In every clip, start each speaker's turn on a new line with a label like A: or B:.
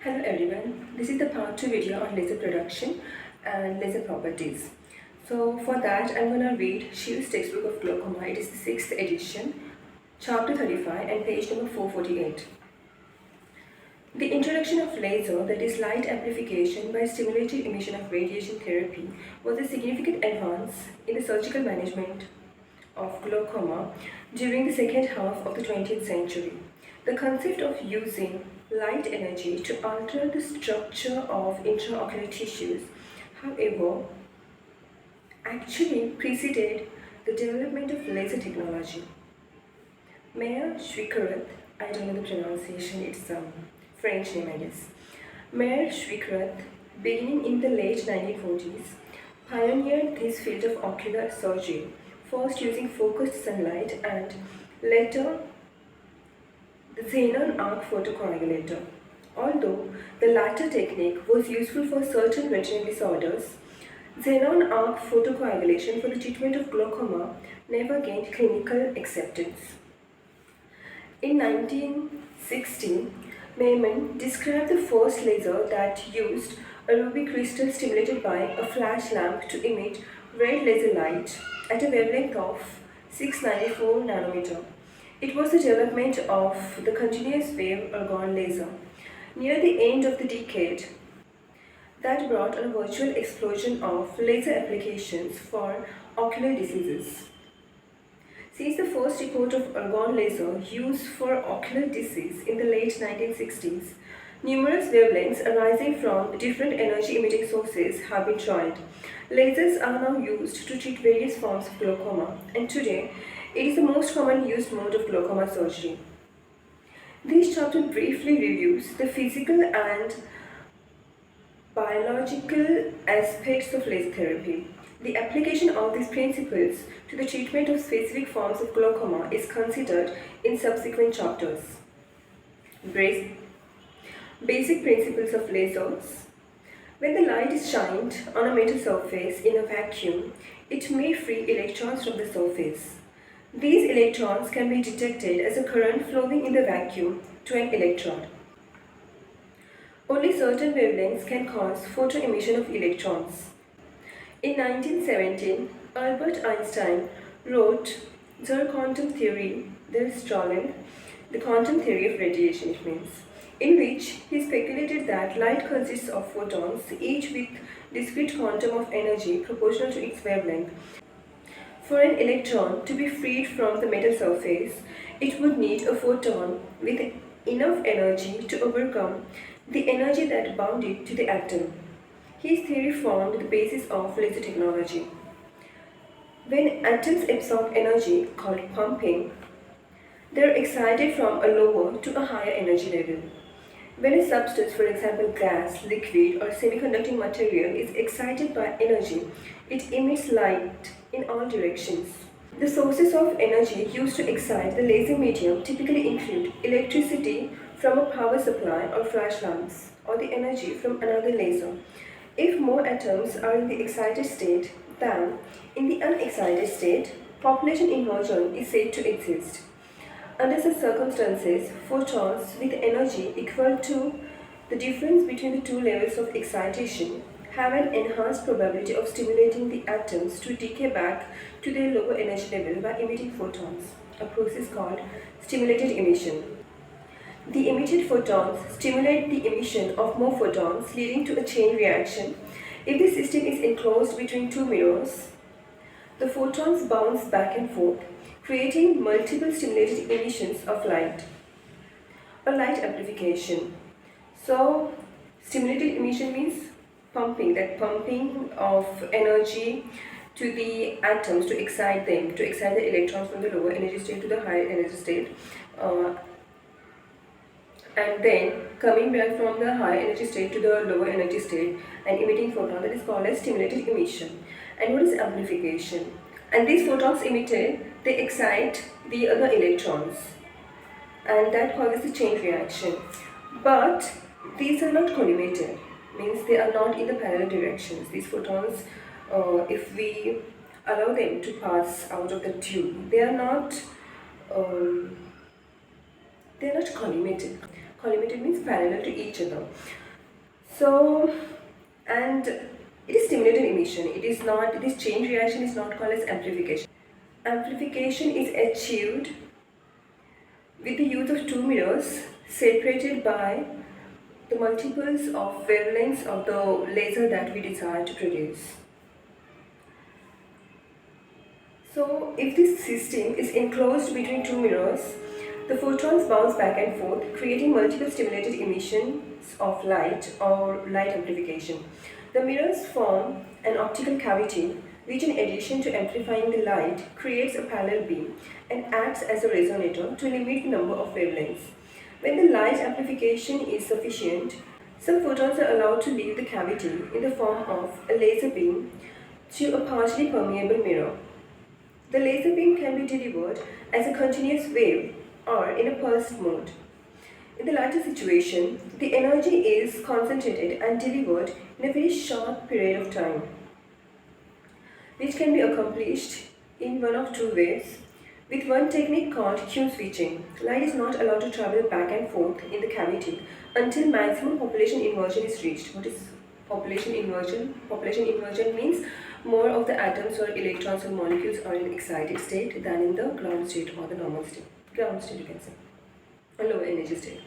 A: Hello everyone, this is the part 2 video on laser production and laser properties. So for that I'm going to read Shield's textbook of glaucoma. It is the 6th edition, chapter 35 and page number 448. The introduction of laser, that is light amplification by stimulated emission of radiation therapy, was a significant advance in the surgical management of glaucoma during the second half of the 20th century. The concept of using light energy to alter the structure of intraocular tissues, however, actually preceded the development of laser technology. Mayer Schwickerath, I don't know the pronunciation, it's a French name I guess. Mayer Schwickerath, beginning in the late 1940s, pioneered this field of ocular surgery, first using focused sunlight and later the xenon arc photocoagulator. Although the latter technique was useful for certain retinal disorders, xenon arc photocoagulation for the treatment of glaucoma never gained clinical acceptance. In 1960, Mayman described the first laser that used a ruby crystal stimulated by a flash lamp to emit red laser light at a wavelength of 694 nanometer. It was the development of the continuous wave argon laser near the end of the decade that brought on a virtual explosion of laser applications for ocular diseases. Since the first report of argon laser used for ocular disease in the late 1960s, numerous wavelengths arising from different energy-emitting sources have been tried. Lasers are now used to treat various forms of glaucoma, and today it is the most commonly used mode of glaucoma surgery. This chapter briefly reviews the physical and biological aspects of laser therapy. The application of these principles to the treatment of specific forms of glaucoma is considered in subsequent chapters. Basic principles of lasers. When the light is shined on a metal surface in a vacuum, it may free electrons from the surface. These electrons can be detected as a current flowing in the vacuum to an electrode. Only certain wavelengths can cause photoemission of electrons. In 1917, Albert Einstein wrote the quantum theory, the quantum theory of radiation it means, in which he speculated that light consists of photons, each with discrete quantum of energy proportional to its wavelength. For an electron to be freed from the metal surface, it would need a photon with enough energy to overcome the energy that bound it to the atom. His theory formed the basis of laser technology. When atoms absorb energy, called pumping, they are excited from a lower to a higher energy level. When a substance, for example gas, liquid or semiconducting material is excited by energy, it emits light in all directions. The sources of energy used to excite the laser medium typically include electricity from a power supply or flash lamps, or the energy from another laser. If more atoms are in the excited state than in the unexcited state, population inversion is said to exist. Under such circumstances, photons with energy equal to the difference between the two levels of excitation have an enhanced probability of stimulating the atoms to decay back to their lower energy level by emitting photons, a process called stimulated emission. The emitted photons stimulate the emission of more photons, leading to a chain reaction. If the system is enclosed between two mirrors, the photons bounce back and forth, creating multiple stimulated emissions of light. A light amplification. So, stimulated emission means pumping of energy to the atoms to excite them, to excite the electrons from the lower energy state to the higher energy state. And then coming back from the high energy state to the lower energy state and emitting photon, that is called as stimulated emission. And what is amplification? And these photons emitted, they excite the other electrons, and that causes the chain reaction. But these are not collimated, means they are not in the parallel directions. These photons, if we allow them to pass out of the tube, they are not collimated. Collimated means parallel to each other. So, and it is stimulated emission. It is not, this chain reaction is not called as amplification. Amplification is achieved with the use of two mirrors separated by the multiples of wavelengths of the laser that we desire to produce. So, if this system is enclosed between two mirrors, the photons bounce back and forth, creating multiple stimulated emissions of light or light amplification. The mirrors form an optical cavity which, in addition to amplifying the light, creates a parallel beam and acts as a resonator to limit the number of wavelengths. When the light amplification is sufficient, some photons are allowed to leave the cavity in the form of a laser beam to a partially permeable mirror. The laser beam can be delivered as a continuous wave or in a pulsed mode. In the latter situation, the energy is concentrated and delivered in a very short period of time, which can be accomplished in one of two ways. With one technique called Q switching, light is not allowed to travel back and forth in the cavity until maximum population inversion is reached. What is population inversion? Population inversion means more of the atoms or electrons or molecules are in excited state than in the ground state or the normal state. Ground state, you can say, a lower energy state.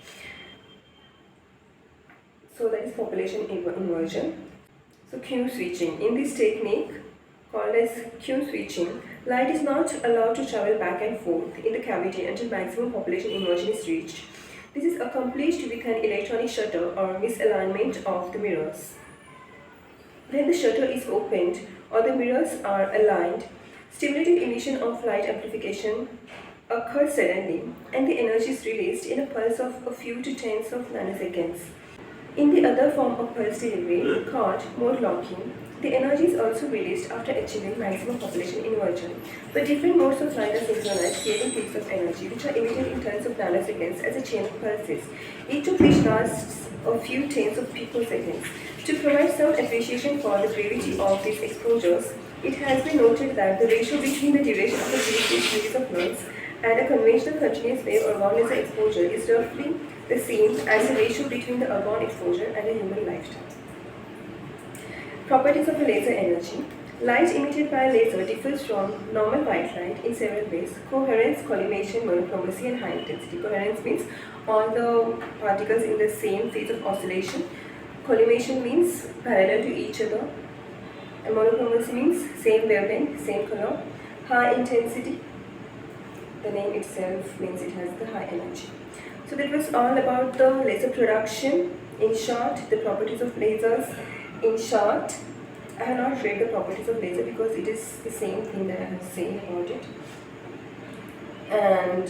A: So that is population inversion. So Q switching. In this technique called as Q switching, light is not allowed to travel back and forth in the cavity until maximum population inversion is reached. This is accomplished with an electronic shutter or misalignment of the mirrors. When the shutter is opened or the mirrors are aligned, stimulated emission of light amplification occurs suddenly and the energy is released in a pulse of a few to tens of nanoseconds. In the other form of pulse delivery, called mode locking, the energy is also released after achieving maximum population inversion. But different modes of light are synchronized, creating peaks of energy, which are emitted in tens of nanoseconds as a chain of pulses, each of which lasts a few tens of picoseconds. To provide some appreciation for the gravity of these exposures, it has been noted that the ratio between the duration of a series of nodes and a conventional continuous wave or Argon laser exposure is roughly the same as the ratio between the Argon exposure and a human lifetime. Properties of a laser energy. Light emitted by a laser differs from normal white light in several ways: coherence, collimation, monochromacy, and high intensity. Coherence means all the particles in the same phase of oscillation. Collimation means parallel to each other. And monochromacy means same wavelength, same color. High intensity, the name itself means it has the high energy. So that was all about the laser production. In short, the properties of lasers. In short, I have not read the properties of laser because it is the same thing that I have said about it. And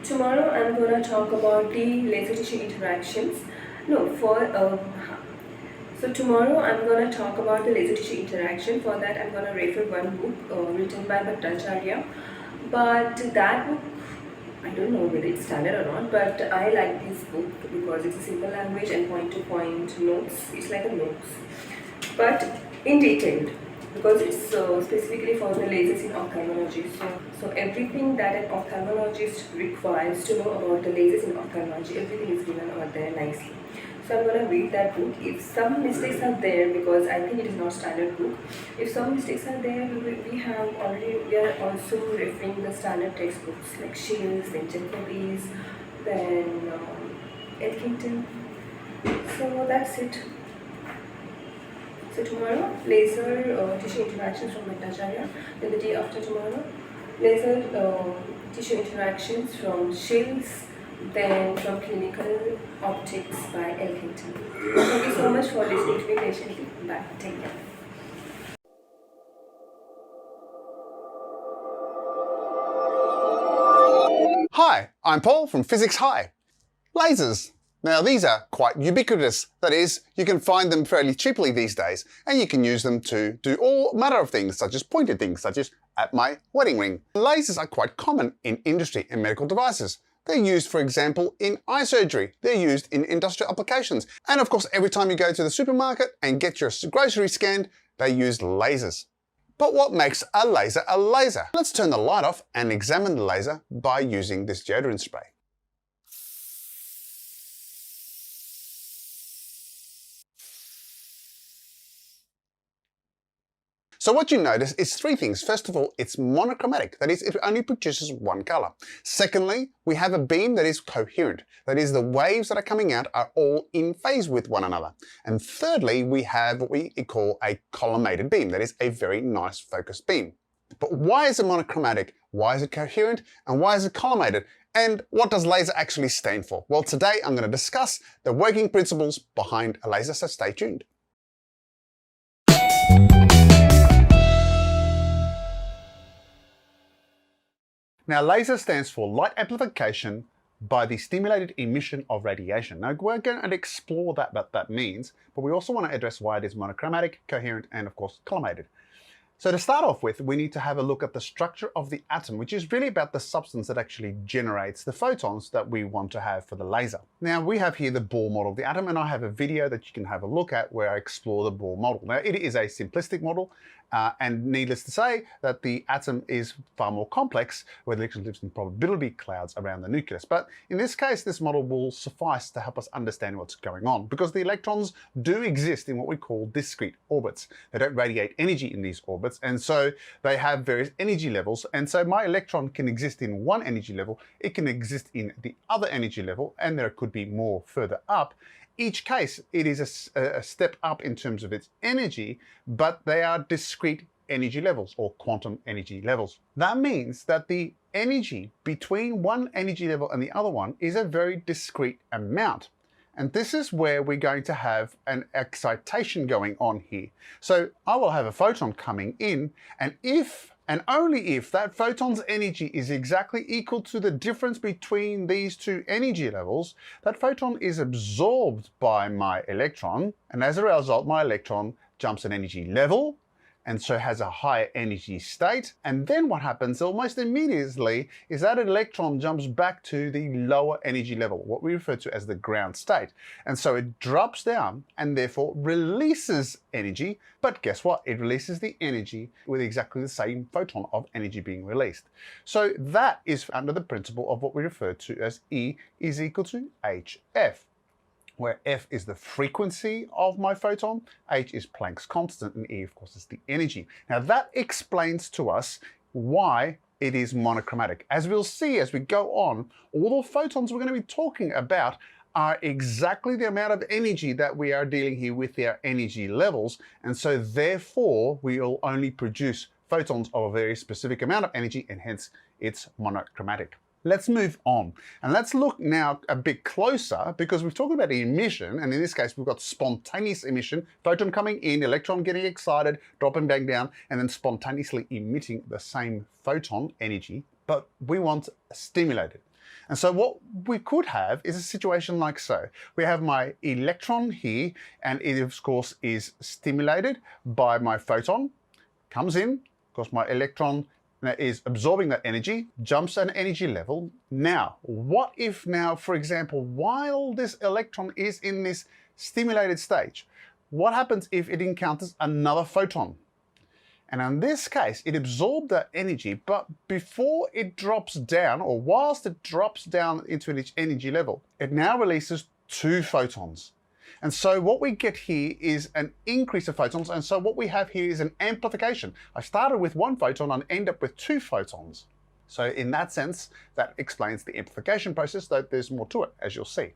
A: tomorrow I'm going to talk about the laser tissue interactions. So tomorrow I'm going to talk about the laser tissue interaction. For that I'm going to refer one book written by Bhattacharya. But that book, I don't know whether it's standard or not, but I like this book because it's a simple language and point-to-point notes. It's like a notes, but in detail, because it's specifically for the lasers in ophthalmology. So everything that an ophthalmologist requires to know about the lasers in ophthalmology, everything is given out there nicely. So I'm going to read that book. If some mistakes are there, because I think it is not standard book, if some mistakes are there, we are also referring the standard textbooks like Shields, then Jacobi's, then Elkington. So that's it. So tomorrow, laser tissue interactions from Bhattacharya. Then the day after tomorrow, laser tissue interactions from Shields, then from Clinical Optics by Elkington. Thank you so much for listening to me patiently. Bye. Take care.
B: Hi, I'm Paul from Physics High. Lasers. Now these are quite ubiquitous. That is, you can find them fairly cheaply these days, and you can use them to do all manner of things, such as pointed things, such as at my wedding ring. Lasers are quite common in industry and medical devices. They're used, for example, in eye surgery. They're used in industrial applications. And of course, every time you go to the supermarket and get your groceries scanned, they use lasers. But what makes a laser a laser? Let's turn the light off and examine the laser by using this deodorant spray. So what you notice is three things. First of all, it's monochromatic. That is, it only produces one color. Secondly, we have a beam that is coherent. That is, the waves that are coming out are all in phase with one another. And thirdly, we have what we call a collimated beam. That is a very nice focused beam. But why is it monochromatic? Why is it coherent? And why is it collimated? And what does laser actually stand for? Well, today I'm going to discuss the working principles behind a laser, so stay tuned. Now, laser stands for light amplification by the stimulated emission of radiation. Now, we're going to explore what that means, but we also want to address why it is monochromatic, coherent, and of course, collimated. So to start off with, we need to have a look at the structure of the atom, which is really about the substance that actually generates the photons that we want to have for the laser. Now, we have here the Bohr model of the atom, and I have a video that you can have a look at where I explore the Bohr model. Now, it is a simplistic model, and needless to say that the atom is far more complex, where the electron lives in probability clouds around the nucleus. But in this case, this model will suffice to help us understand what's going on, because the electrons do exist in what we call discrete orbits. They don't radiate energy in these orbits, and so they have various energy levels. And so my electron can exist in one energy level, it can exist in the other energy level, and there could be more further up. Each case, it is a step up in terms of its energy, but they are discrete energy levels or quantum energy levels. That means that the energy between one energy level and the other one is a very discrete amount. And this is where we're going to have an excitation going on here. So I will have a photon coming in, and if and only if that photon's energy is exactly equal to the difference between these two energy levels, that photon is absorbed by my electron, and as a result, my electron jumps an energy level, and so has a higher energy state. And then what happens almost immediately is that an electron jumps back to the lower energy level, what we refer to as the ground state. And so it drops down and therefore releases energy. But guess what? It releases the energy with exactly the same photon of energy being released. So that is under the principle of what we refer to as E is equal to hf, where f is the frequency of my photon, h is Planck's constant, and E, of course, is the energy. Now, that explains to us why it is monochromatic. As we'll see as we go on, all the photons we're going to be talking about are exactly the amount of energy that we are dealing here with their energy levels, and so therefore we will only produce photons of a very specific amount of energy, and hence it's monochromatic. Let's move on, and let's look now a bit closer, because we've talked about emission, and in this case we've got spontaneous emission, photon coming in, electron getting excited, dropping back down, and then spontaneously emitting the same photon energy, but we want stimulated. And so what we could have is a situation like so. We have my electron here, and it of course is stimulated by my photon, comes in, of course my electron is absorbing that energy, jumps an energy level. Now, what if now, for example, while this electron is in this stimulated stage, what happens if it encounters another photon? And in this case, it absorbed that energy, but before it drops down, or whilst it drops down into its energy level, it now releases two photons. And so what we get here is an increase of photons, and so what we have here is an amplification. I started with one photon and end up with two photons. So in that sense, that explains the amplification process, though there's more to it, as you'll see.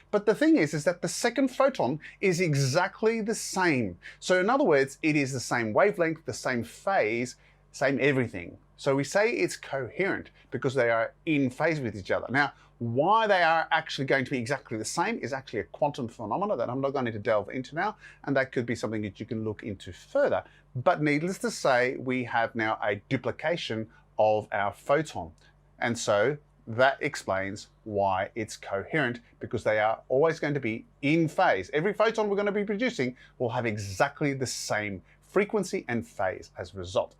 B: But the thing is that the second photon is exactly the same. So in other words, it is the same wavelength, the same phase, same everything. So we say it's coherent because they are in phase with each other. Now, why they are actually going to be exactly the same is actually a quantum phenomena that I'm not going to delve into now, and that could be something that you can look into further. But needless to say, we have now a duplication of our photon. And so that explains why it's coherent, because they are always going to be in phase. Every photon we're going to be producing will have exactly the same frequency and phase as a result.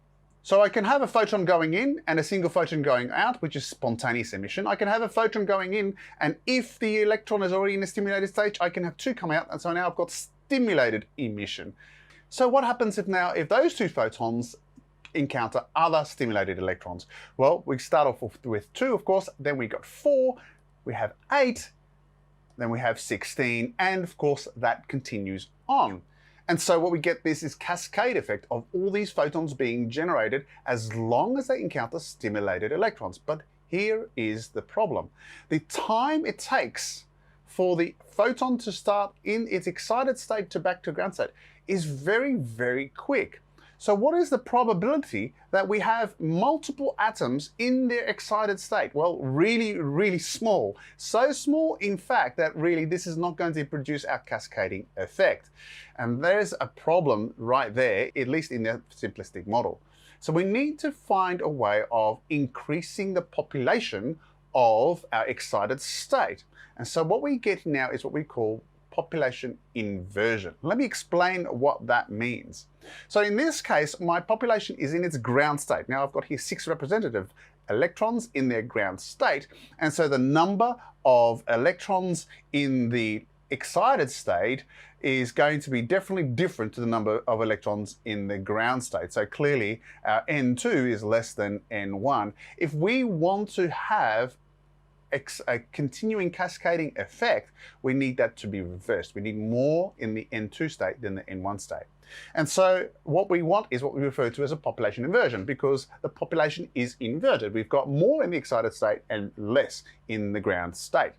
B: So I can have a photon going in and a single photon going out, which is spontaneous emission. I can have a photon going in, and if the electron is already in a stimulated stage, I can have two come out, and so now I've got stimulated emission. So what happens if those two photons encounter other stimulated electrons? Well, we start off with 2, of course, then we got 4, we have 8, then we have 16, and of course that continues on. And so what we get this cascade effect of all these photons being generated as long as they encounter stimulated electrons. But here is the problem. The time it takes for the photon to start in its excited state to back to ground state is very, very quick. So what is the probability that we have multiple atoms in their excited state? Well, really, really small. So small, in fact, that really this is not going to produce our cascading effect. And there's a problem right there, at least in the simplistic model. So we need to find a way of increasing the population of our excited state. And so what we get now is what we call population inversion. Let me explain what that means. So in this case, my population is in its ground state. Now I've got here 6 representative electrons in their ground state. And so the number of electrons in the excited state is going to be definitely different to the number of electrons in the ground state. So clearly our N2 is less than N1. If we want to have a continuing cascading effect, we need that to be reversed. We need more in the N2 state than the N1 state. And so what we want is what we refer to as a population inversion, because the population is inverted. We've got more in the excited state and less in the ground state.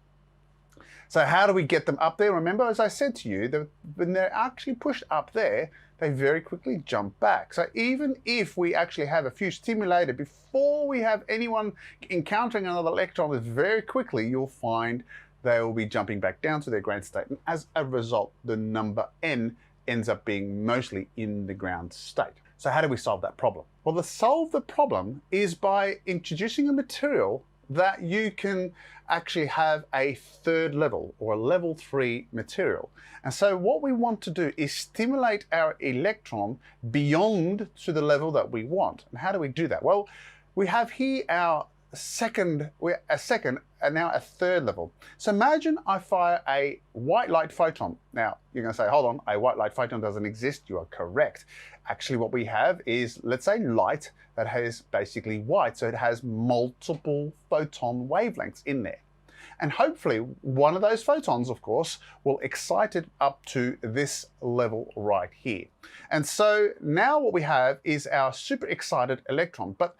B: So how do we get them up there? Remember, as I said to you, that when they're actually pushed up there, they very quickly jump back. So even if we actually have a few stimulated before we have anyone encountering another electron, very quickly you'll find they will be jumping back down to their ground state. And as a result, the number N ends up being mostly in the ground state. So how do we solve that problem? Well, to solve the problem is by introducing a material that you can actually have a third level or a level 3 material. And so what we want to do is stimulate our electron beyond to the level that we want. And how do we do that? Well, we have here our second and now a third level. So imagine I fire a white light photon. Now you're going to say, hold on, a white light photon doesn't exist. You are correct. Actually what we have is, let's say, light that has basically white, so it has multiple photon wavelengths in there. And hopefully one of those photons, of course, will excite it up to this level right here. And so now what we have is our super excited electron. But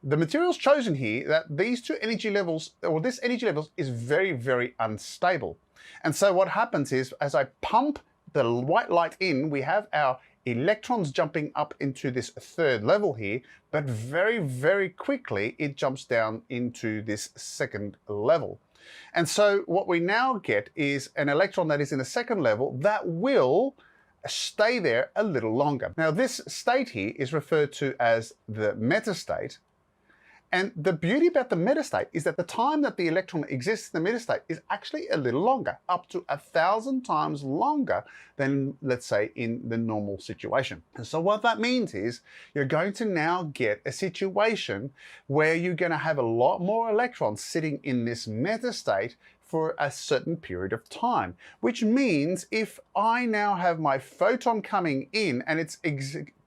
B: the materials chosen here, that these two energy levels, or this energy level is very, very unstable. And so what happens is, as I pump the white light in, we have our electrons jumping up into this third level here, but very, very quickly it jumps down into this second level. And so what we now get is an electron that is in the second level that will stay there a little longer. Now this state here is referred to as the metastate. And the beauty about the metastate is that the time that the electron exists in the metastate is actually a little longer, up to 1,000 times longer than, let's say, in the normal situation. And so what that means is you're going to now get a situation where you're going to have a lot more electrons sitting in this metastate for a certain period of time, which means if I now have my photon coming in and it's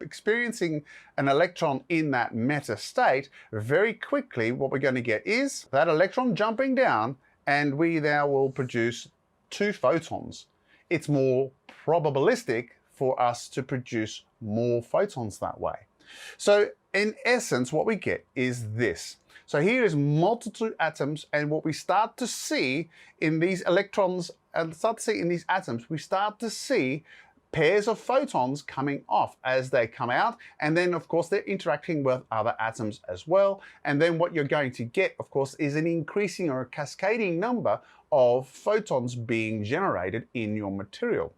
B: experiencing an electron in that meta state, very quickly what we're going to get is that electron jumping down, and we now will produce 2 photons. It's more probabilistic for us to produce more photons that way. So in essence, what we get is this. So here is multitude atoms, and what we start to see in these electrons and start to see in these atoms, we start to see pairs of photons coming off as they come out, and then of course they're interacting with other atoms as well. And then what you're going to get, of course, is an increasing or a cascading number of photons being generated in your material.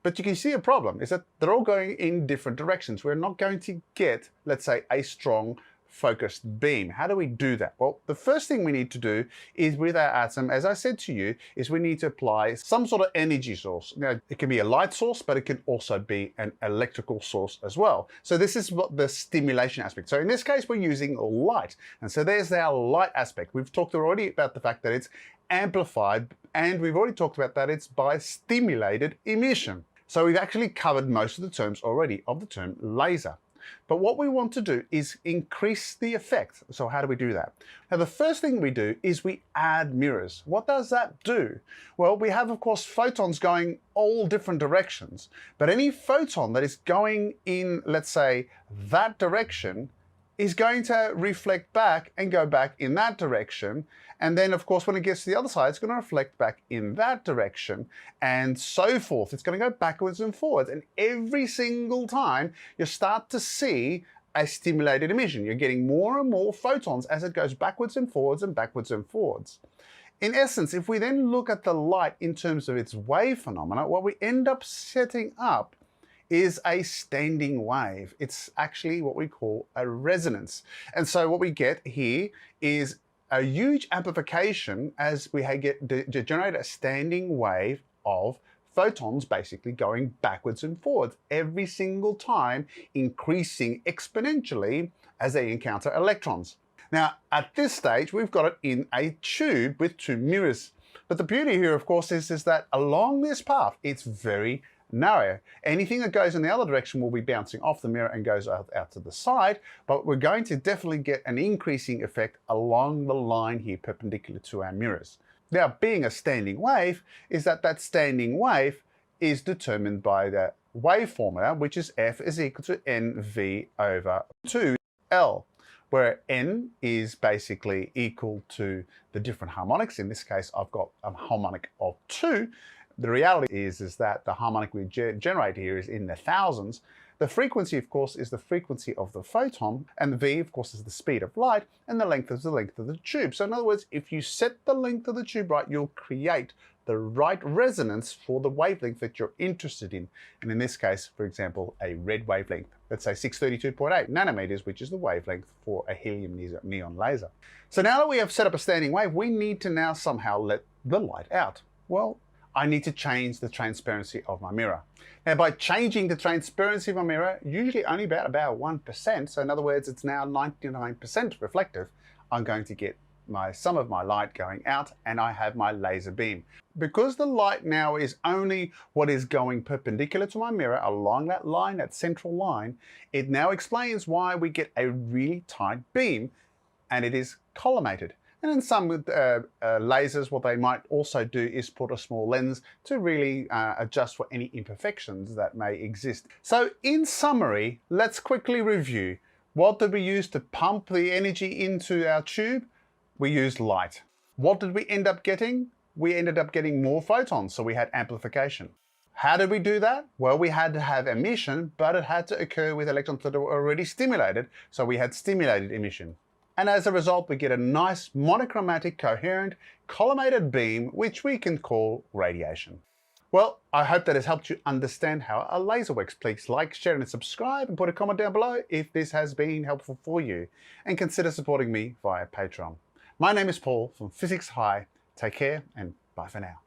B: But you can see a problem is that they're all going in different directions. We're not going to get, let's say, a strong focused beam. How do we do that? Well, the first thing we need to do is with our atom, as I said to you, is we need to apply some sort of energy source. Now, it can be a light source, but it can also be an electrical source as well. So this is what the stimulation aspect. So in this case, we're using light. And so there's our light aspect. We've talked already about the fact that it's amplified, and we've already talked about that it's by stimulated emission. So we've actually covered most of the terms already of the term laser. But what we want to do is increase the effect. So how do we do that? Now, the first thing we do is we add mirrors. What does that do? Well, we have, of course, photons going all different directions, but any photon that is going in, let's say, that direction is going to reflect back and go back in that direction. And then, of course, when it gets to the other side, it's going to reflect back in that direction and so forth. It's going to go backwards and forwards. And every single time you start to see a stimulated emission. You're getting more and more photons as it goes backwards and forwards and backwards and forwards. In essence, if we then look at the light in terms of its wave phenomena, what we end up setting up is a standing wave. It's actually what we call a resonance. And so what we get here is a huge amplification as we generate a standing wave of photons basically going backwards and forwards every single time, increasing exponentially as they encounter electrons. Now, at this stage, we've got it in a tube with two mirrors. But the beauty here, of course, is that along this path, it's very narrow. Anything that goes in the other direction will be bouncing off the mirror and goes out to the side, but we're going to definitely get an increasing effect along the line here perpendicular to our mirrors. Now, being a standing wave is that standing wave is determined by the wave formula, which is F is equal to NV over 2L, where N is basically equal to the different harmonics. In this case, I've got a harmonic of 2. The reality is that the harmonic we generate here is in the thousands. The frequency, of course, is the frequency of the photon, and the V, of course, is the speed of light, and the length is the length of the tube. So in other words, if you set the length of the tube right, you'll create the right resonance for the wavelength that you're interested in. And in this case, for example, a red wavelength, let's say 632.8 nanometers, which is the wavelength for a helium neon laser. So now that we have set up a standing wave, we need to now somehow let the light out. Well, I need to change the transparency of my mirror. Now, by changing the transparency of my mirror, usually only about 1%, so in other words, it's now 99% reflective, I'm going to get some of my light going out, and I have my laser beam. Because the light now is only what is going perpendicular to my mirror along that line, that central line, it now explains why we get a really tight beam, and it is collimated. And in some lasers, what they might also do is put a small lens to really adjust for any imperfections that may exist. So in summary, let's quickly review. What did we use to pump the energy into our tube? We used light. What did we end up getting? We ended up getting more photons, so we had amplification. How did we do that? Well, we had to have emission, but it had to occur with electrons that were already stimulated, so we had stimulated emission. And as a result, we get a nice monochromatic, coherent, collimated beam, which we can call radiation. Well, I hope that has helped you understand how a laser works. Please like, share, and subscribe, and put a comment down below if this has been helpful for you. And consider supporting me via Patreon. My name is Paul from Physics High. Take care, and bye for now.